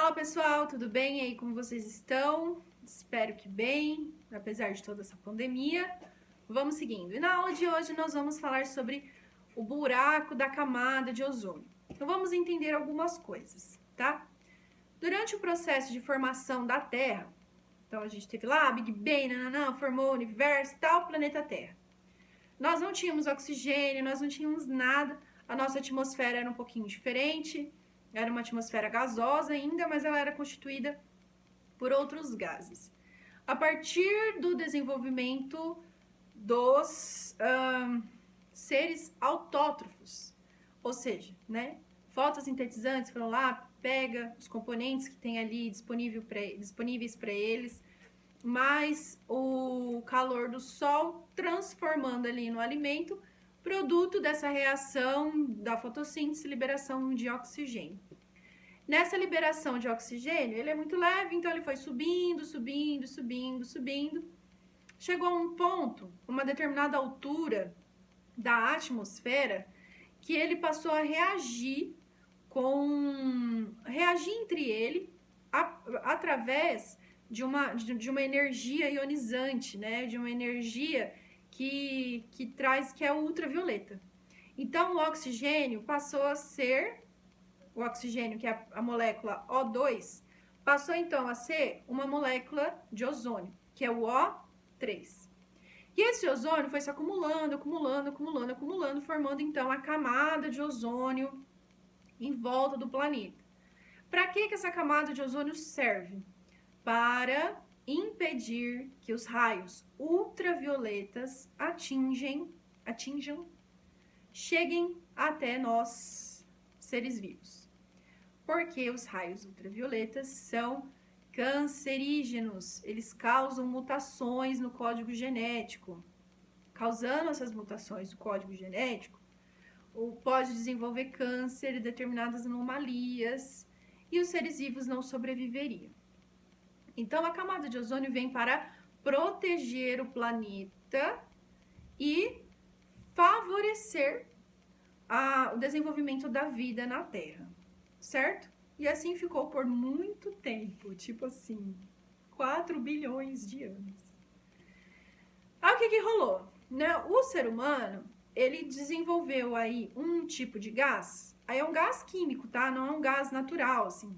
Fala pessoal, tudo bem? E aí, como vocês estão? Espero que bem, apesar de toda essa pandemia. Vamos seguindo. E na aula de hoje nós vamos falar sobre o buraco da camada de ozônio. Então vamos entender algumas coisas, tá? Durante o processo de formação da Terra, então a gente teve lá Big Bang, formou o universo e tal, planeta Terra. Nós não tínhamos oxigênio, nós não tínhamos nada, a nossa atmosfera era um pouquinho diferente. Era uma atmosfera gasosa ainda, mas ela era constituída por outros gases. A partir do desenvolvimento dos seres autótrofos, ou seja, né, fotossintetizantes foram lá, pega os componentes que tem ali disponíveis para eles, mais o calor do sol transformando ali no alimento, produto dessa reação da fotossíntese, liberação de oxigênio. Nessa liberação de oxigênio, ele é muito leve, então ele foi subindo. Chegou a um ponto, uma determinada altura da atmosfera, que ele passou a reagir entre ele através de uma energia ionizante, né? De uma energia que é ultravioleta. Então, o oxigênio passou a ser, o oxigênio, que é a molécula O2, passou então a ser uma molécula de ozônio, que é o O3. E esse ozônio foi se acumulando, formando então a camada de ozônio em volta do planeta. Para que essa camada de ozônio serve? Para impedir que os raios ultravioletas cheguem até nós, seres vivos. Porque os raios ultravioletas são cancerígenos, eles causam mutações no código genético. Causando essas mutações no código genético, pode desenvolver câncer e determinadas anomalias, e os seres vivos não sobreviveriam. Então, a camada de ozônio vem para proteger o planeta e favorecer o desenvolvimento da vida na Terra, certo? E assim ficou por muito tempo, tipo assim, 4 bilhões de anos. Aí o que rolou? Né? O ser humano, ele desenvolveu aí um tipo de gás, aí é um gás químico, tá? Não é um gás natural, assim,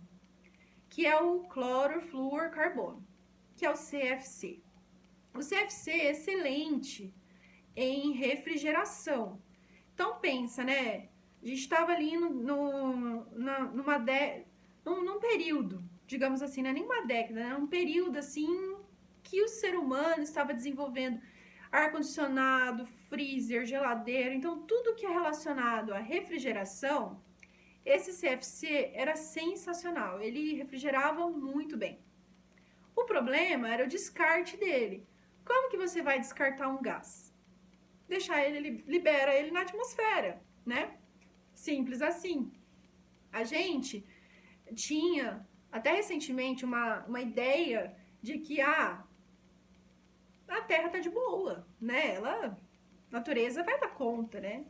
que é o clorofluorcarbono, que é o CFC. O CFC é excelente em refrigeração. Então pensa, né? A gente estava ali num período, digamos assim, não é nem uma década, né? Um período assim que o ser humano estava desenvolvendo ar-condicionado, freezer, geladeira, então tudo que é relacionado à refrigeração, esse CFC era sensacional, ele refrigerava muito bem. O problema era o descarte dele. Como que você vai descartar um gás? Deixar ele, libera ele na atmosfera, né? Simples assim. A gente tinha, até recentemente, uma ideia de que a Terra tá de boa, né? A natureza vai dar conta, né?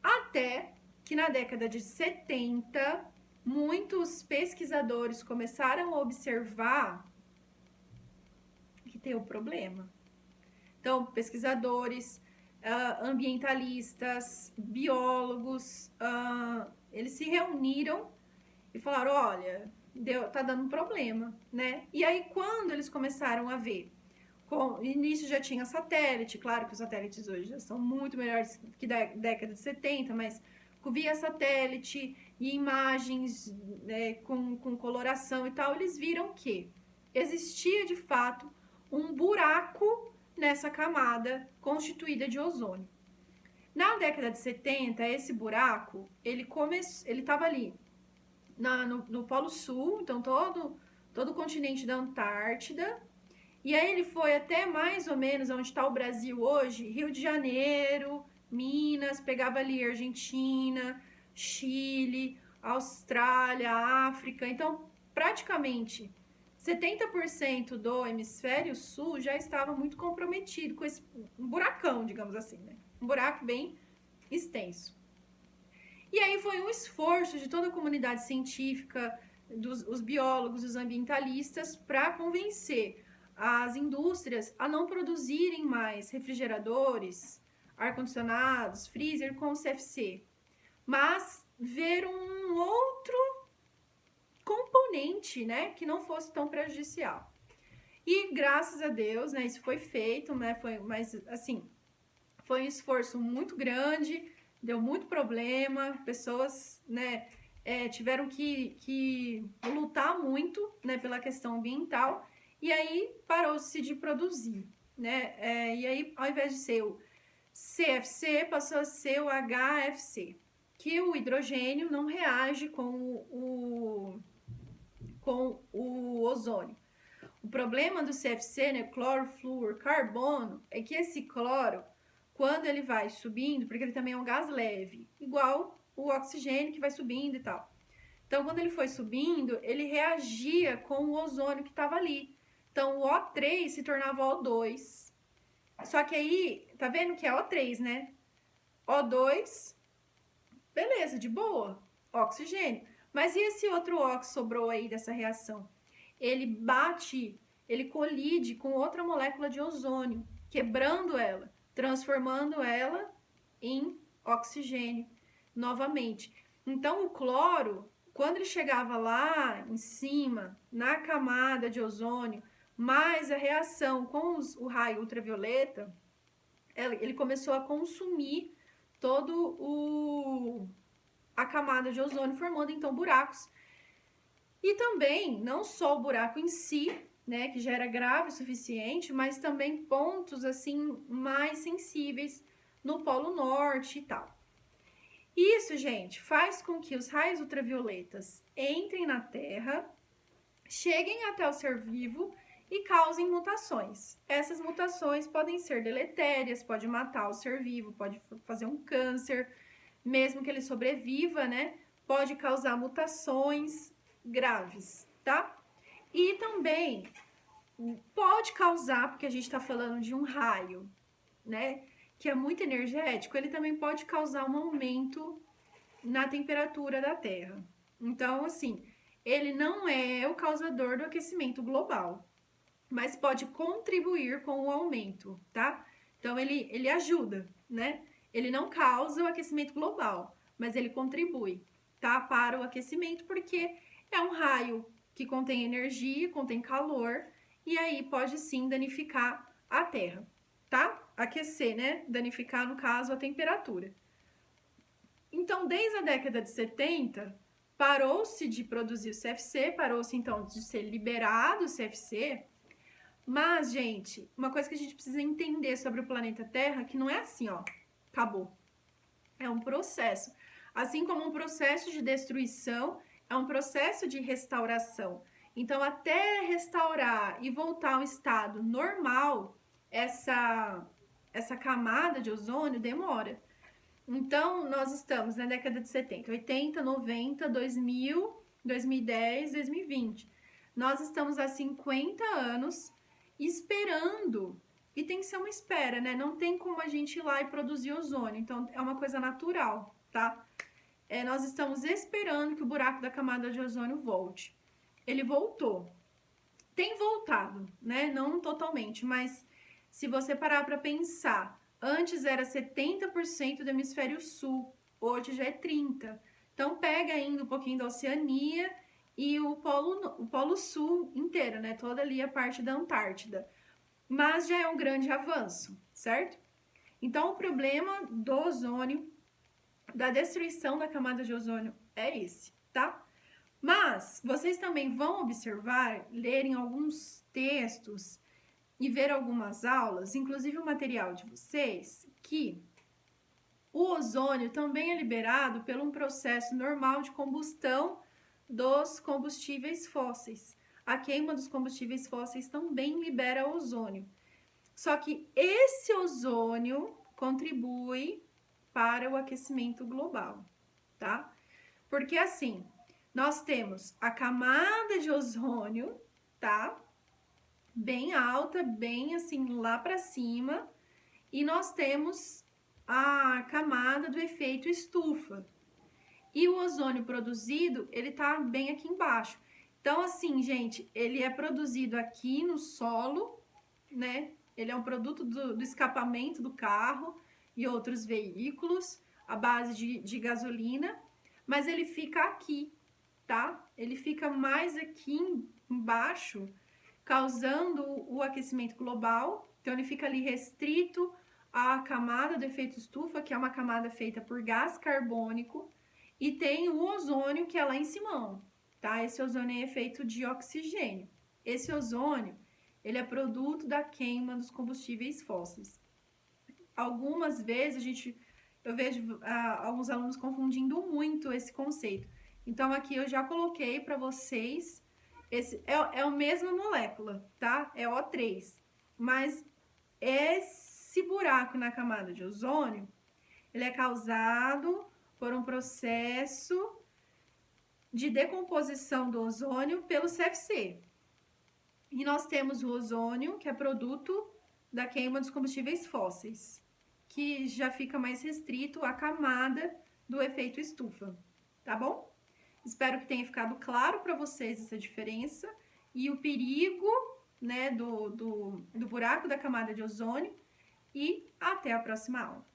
Até que na década de 70, muitos pesquisadores começaram a observar que tem um problema. Então, pesquisadores, ambientalistas, biólogos, eles se reuniram e falaram, olha, tá dando um problema, né? E aí, quando eles começaram a ver, no início já tinha satélite, claro que os satélites hoje já são muito melhores que da década de 70, mas via satélite e imagens, né, com coloração e tal, eles viram que existia de fato um buraco nessa camada constituída de ozônio. Na década de 70, esse buraco, ele estava ali no Polo Sul, então todo o continente da Antártida, e aí ele foi até mais ou menos onde está o Brasil hoje, Rio de Janeiro, Minas, pegava ali Argentina, Chile, Austrália, África. Então, praticamente 70% do hemisfério sul já estava muito comprometido com esse buracão, digamos assim, né? Um buraco bem extenso. E aí foi um esforço de toda a comunidade científica, os biólogos, os ambientalistas, para convencer as indústrias a não produzirem mais refrigeradores, ar-condicionados, freezer com CFC, mas ver um outro componente, né, que não fosse tão prejudicial. E graças a Deus, né, isso foi feito, né, mas assim, foi um esforço muito grande, deu muito problema, pessoas, né, tiveram que lutar muito, né, pela questão ambiental, e aí parou-se de produzir, né, e aí ao invés de ser o CFC, passou a ser o HFC, que o hidrogênio não reage com o ozônio. O problema do CFC, né, cloro, flúor, carbono, é que esse cloro, quando ele vai subindo, porque ele também é um gás leve, igual o oxigênio que vai subindo e tal. Então, quando ele foi subindo, ele reagia com o ozônio que estava ali. Então, o O3 se tornava O2. Só que aí, tá vendo que é O3, né? O2, beleza, de boa, oxigênio. Mas e esse outro O que sobrou aí dessa reação? Ele colide com outra molécula de ozônio, quebrando ela, transformando ela em oxigênio novamente. Então, o cloro, quando ele chegava lá em cima, na camada de ozônio, mais a reação com o raio ultravioleta, ele começou a consumir todo a camada de ozônio, formando então buracos. E também, não só o buraco em si, né, que já era grave o suficiente, mas também pontos assim mais sensíveis no Polo Norte e tal. Isso, gente, faz com que os raios ultravioletas entrem na Terra, cheguem até o ser vivo e causem mutações. Essas mutações podem ser deletérias, pode matar o ser vivo, pode fazer um câncer, mesmo que ele sobreviva, né? Pode causar mutações graves, tá? E também pode causar, porque a gente tá falando de um raio, né? Que é muito energético, ele também pode causar um aumento na temperatura da Terra. Então, assim, ele não é o causador do aquecimento global, mas pode contribuir com o aumento, tá? Então, ele ajuda, né? Ele não causa o aquecimento global, mas ele contribui, tá? Para o aquecimento, porque é um raio que contém energia, contém calor, e aí pode sim danificar a Terra, tá? Aquecer, né? Danificar, no caso, a temperatura. Então, desde a década de 70, parou-se de produzir o CFC, parou-se então de ser liberado o CFC. Mas, gente, uma coisa que a gente precisa entender sobre o planeta Terra, que não é assim, ó, acabou. É um processo. Assim como um processo de destruição, é um processo de restauração. Então, até restaurar e voltar ao estado normal, essa camada de ozônio demora. Então, nós estamos na década de 70, 80, 90, 2000, 2010, 2020. Nós estamos há 50 anos esperando, e tem que ser uma espera, né? Não tem como a gente ir lá e produzir ozônio, então é uma coisa natural, tá? Nós estamos esperando que o buraco da camada de ozônio volte. Ele voltou. Tem voltado, né? Não totalmente, mas se você parar para pensar, antes era 70% do hemisfério sul, hoje já é 30%. Então pega ainda um pouquinho da Oceania e o polo sul inteiro, né? Toda ali a parte da Antártida. Mas já é um grande avanço, certo? Então o problema do ozônio, da destruição da camada de ozônio é esse, tá? Mas vocês também vão observar, lerem alguns textos e ver algumas aulas, inclusive o material de vocês, que o ozônio também é liberado por um processo normal de combustão dos combustíveis fósseis. A queima dos combustíveis fósseis também libera ozônio. Só que esse ozônio contribui para o aquecimento global, tá? Porque assim, nós temos a camada de ozônio, tá? Bem alta, bem assim lá para cima, e nós temos a camada do efeito estufa. E o ozônio produzido, ele tá bem aqui embaixo. Então, assim, gente, ele é produzido aqui no solo, né? Ele é um produto do escapamento do carro e outros veículos, à base de gasolina, mas ele fica aqui, tá? Ele fica mais aqui embaixo, causando o aquecimento global. Então, ele fica ali restrito à camada do efeito estufa, que é uma camada feita por gás carbônico, e tem o ozônio, que é lá em cima, tá? Esse ozônio é feito de oxigênio. Esse ozônio, ele é produto da queima dos combustíveis fósseis. Algumas vezes eu vejo alguns alunos confundindo muito esse conceito. Então, aqui eu já coloquei para vocês, esse é a mesma molécula, tá? É O3. Mas esse buraco na camada de ozônio, ele é causado por um processo de decomposição do ozônio pelo CFC. E nós temos o ozônio, que é produto da queima dos combustíveis fósseis, que já fica mais restrito à camada do efeito estufa, tá bom? Espero que tenha ficado claro para vocês essa diferença e o perigo, né, do buraco da camada de ozônio, e até a próxima aula.